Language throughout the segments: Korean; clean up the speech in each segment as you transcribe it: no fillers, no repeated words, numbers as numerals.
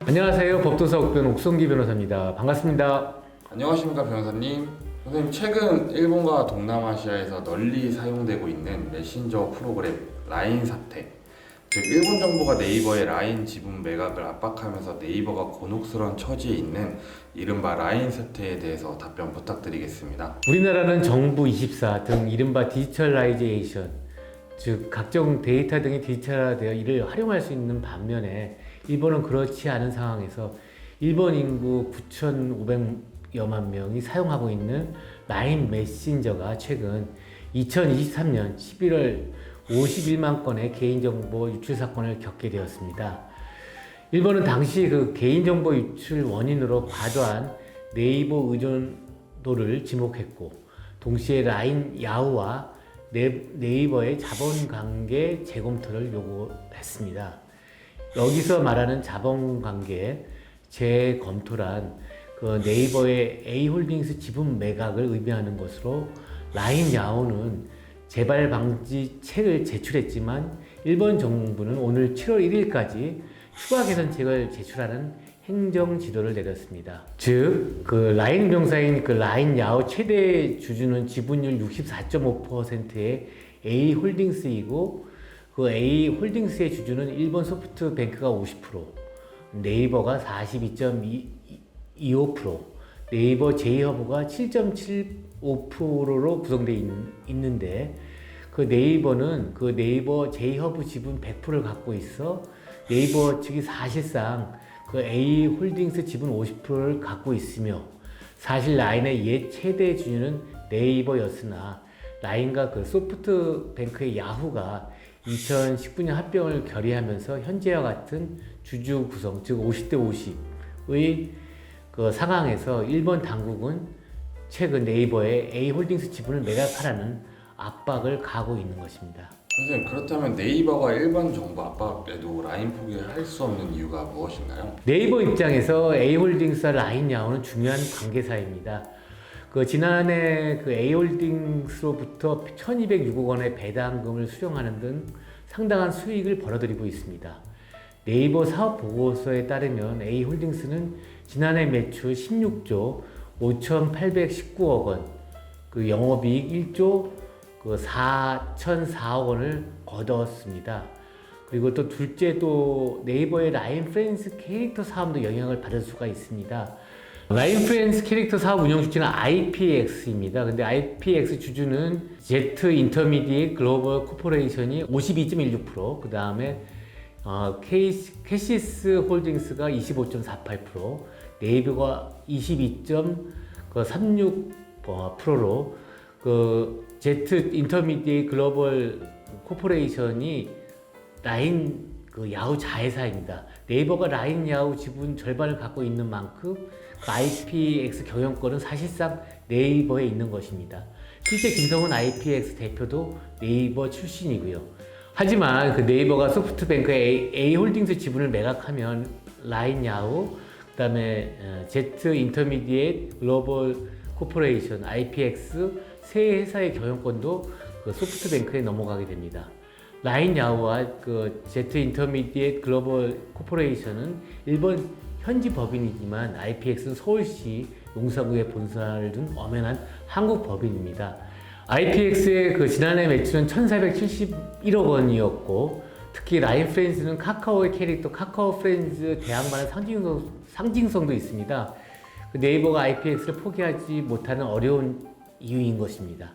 안녕하세요. 법도사 옥변 옥성기 변호사입니다. 반갑습니다. 안녕하십니까 변호사님. 선생님, 최근 일본과 동남아시아에서 널리 사용되고 있는 메신저 프로그램 라인 사태, 즉 일본 정부가 네이버의 라인 지분 매각을 압박하면서 네이버가 곤혹스러운 처지에 있는 이른바 라인 사태에 대해서 답변 부탁드리겠습니다. 우리나라는 정부 24 등 이른바 디지털라이제이션, 즉 각종 데이터 등이 디지털화되어 이를 활용할 수 있는 반면에 일본은 그렇지 않은 상황에서 일본 인구 9,500여만 명이 사용하고 있는 라인 메신저가 최근 2023년 11월 51만 건의 개인정보 유출 사건을 겪게 되었습니다. 일본은 당시 그 개인정보 유출 원인으로 과도한 네이버 의존도를 지목했고, 동시에 라인 야후와 네이버의 자본관계 재검토를 요구했습니다. 여기서 말하는 자본관계 재검토란 그 네이버의 A홀딩스 지분 매각을 의미하는 것으로, 라인 야후는 재발 방지 책을 제출했지만 일본 정부는 오늘 7월 1일까지 추가 개선책을 제출하는 행정 지도를 내렸습니다. 즉, 그 라인 운영사인 그 라인 야후 최대 주주는 지분율 64.5%의 A홀딩스이고, 그 A홀딩스의 주주는 일본 소프트뱅크가 50%, 네이버가 42.25%, 네이버 제이허브가 7.75%로 구성되어 있는데, 그 네이버는 그 네이버 제이허브 지분 100%를 갖고 있어 네이버 측이 사실상 그 A홀딩스 지분 50%를 갖고 있으며, 사실 라인의 옛 최대 주주는 네이버였으나 라인과 그 소프트뱅크의 야후가 2019년 합병을 결의하면서 현재와 같은 주주 구성, 즉 50대 50의 그 상황에서 일본 당국은 최근 네이버의 A홀딩스 지분을 매각하라는 압박을 가하고 있는 것입니다. 선생님, 그렇다면 네이버가 일본 정부 압박에도 라인 포기할 수 없는 이유가 무엇인가요? 네이버 입장에서 A홀딩스와 라인 야후는 중요한 관계사입니다. 그 지난해 그 A홀딩스로부터 1,206억 원의 배당금을 수령하는 등 상당한 수익을 벌어들이고 있습니다. 네이버 사업 보고서에 따르면 A홀딩스는 지난해 매출 16조 5,819억 원, 그 영업이익 1조 그 4,004억 원을 거뒀습니다. 그리고 또 둘째, 또 네이버의 라인 프렌즈 캐릭터 사업도 영향을 받을 수가 있습니다. 라인 프렌즈 캐릭터 사업 운영 주체는 IPX입니다. 근데 IPX 주주는 제트 인터미디에이트 글로벌 코퍼레이션이 52.16%, 그 다음에 캐시스 홀딩스가 25.48%, 네이버가 22.36%로 그 제트 인터미디에이트 글로벌 코퍼레이션이 라인 그 야후 자회사입니다. 네이버가 라인 야후 지분 절반을 갖고 있는 만큼 그 IPX 경영권은 사실상 네이버에 있는 것입니다. 실제 김성훈 IPX 대표도 네이버 출신이고요. 하지만 그 네이버가 소프트뱅크의 A홀딩스 지분을 매각하면 라인 야후, 그 다음에 제트 인터미디에이트 글로벌 코퍼레이션 IPX 세 회사의 경영권도 그 소프트뱅크에 넘어가게 됩니다. 라인 야후와 그 제트 인터미디에이트 글로벌 코퍼레이션은 일본 현지 법인이지만 IPX는 서울시 용사구에 본사를 둔 엄연한 한국 법인입니다. IPX의 그 지난해 매출은 1,471억 원이었고, 특히 라인 프렌즈는 카카오의 캐릭터 카카오 프렌즈 대항마는 상징성도 있습니다. 그 네이버가 IPX를 포기하지 못하는 어려운 이유인 것입니다.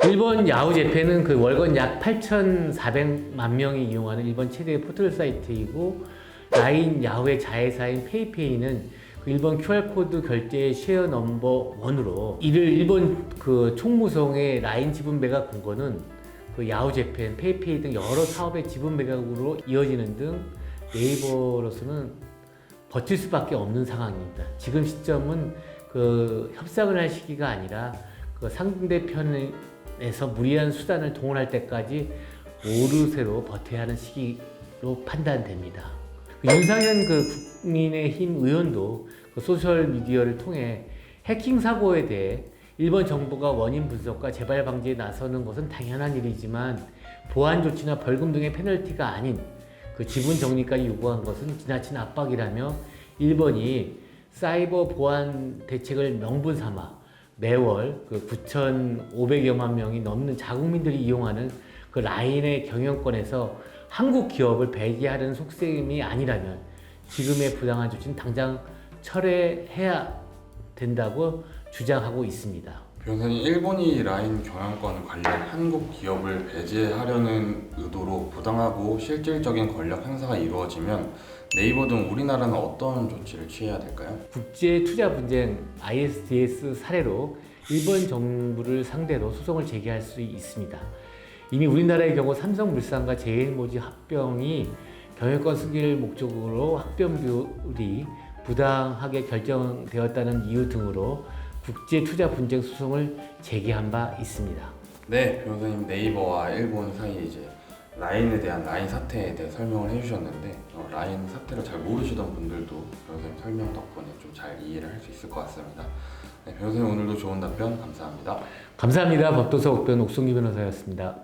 일본 야후 재팬은 그 월간 약 8,400만 명이 이용하는 일본 최대의 포털 사이트이고, 라인 야후의 자회사인 페이페이는 그 일본 QR코드 결제 쉐어 넘버 1으로 이를 일본 그 총무성의 라인 지분 매각 공고는 그 야후 재팬, 페이페이 등 여러 사업의 지분 매각으로 이어지는 등 네이버로서는 버틸 수밖에 없는 상황입니다. 지금 시점은 그 협상을 할 시기가 아니라 그 상대편에서 무리한 수단을 동원할 때까지 오르세로 버텨야 하는 시기로 판단됩니다. 윤상현 그 국민의힘 의원도 그 소셜미디어를 통해 해킹 사고에 대해 일본 정부가 원인 분석과 재발 방지에 나서는 것은 당연한 일이지만 보안 조치나 벌금 등의 페널티가 아닌 그 지분 정리까지 요구한 것은 지나친 압박이라며 일본이 사이버 보안 대책을 명분 삼아 매월 그 9,500여만 명이 넘는 자국민들이 이용하는 그 라인의 경영권에서 한국 기업을 배제하려는 속셈이 아니라면 지금의 부당한 조치는 당장 철회해야 된다고 주장하고 있습니다. 변호사님, 일본이 라인 경영권 관련 한국 기업을 배제하려는 의도로 부당하고 실질적인 권력 행사가 이루어지면 네이버 등 우리나라는 어떤 조치를 취해야 될까요? 국제 투자 분쟁 ISDS 사례로 일본 정부를 상대로 소송을 제기할 수 있습니다. 이미 우리나라의 경우 삼성물산과 제일모직 합병이 경영권 승계를 목적으로 합병비율이 부당하게 결정되었다는 이유 등으로 국제 투자 분쟁 소송을 제기한 바 있습니다. 네, 변호사님, 네이버와 일본 사이 이제 라인에 대한 라인 사태에 대해 설명을 해주셨는데 라인 사태를 잘 모르시던 분들도 변호사님 설명 덕분에 좀 잘 이해를 할 수 있을 것 같습니다. 네, 변호사님 오늘도 좋은 답변 감사합니다. 감사합니다. 법도사 옥변 옥송기 변호사였습니다.